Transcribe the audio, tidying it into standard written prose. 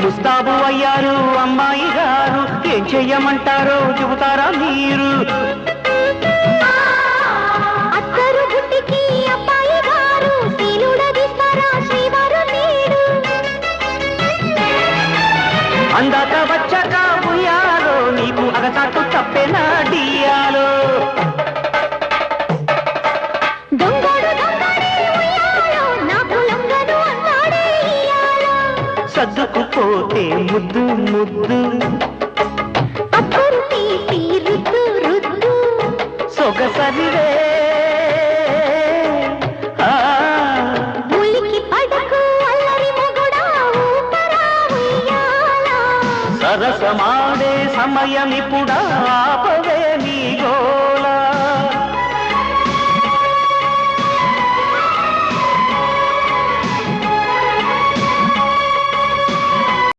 ముస్తాబు అయ్యారు అమ్మాయి గారు, ఏం చెయ్యమంటారో చెబుతారా మీరు? అత్తరు గుట్టికి అబ్బాయి గారు సీలుడగిస్తారా శ్రీవారు నీడు? అందాక వచ్చాక ఉయ్యాలో నీకు అగసాటు తప్పేనా డియాలో? దొంగడు దొంగడే ఉయ్యాలో నాకు లొంగను అన్నాడే ఇయ్యాలో. సర్దుకుపోతే ముద్దు ముద్దు అప్పురు తీసి రుద్దు రుద్దు సొగసరివే ఉలికి పడకు అల్లరి మొగుడా ఊపరా ఉయ్యాలా. సరసమాడే సమయమిప్పుడా ఆపవే నీ గోల.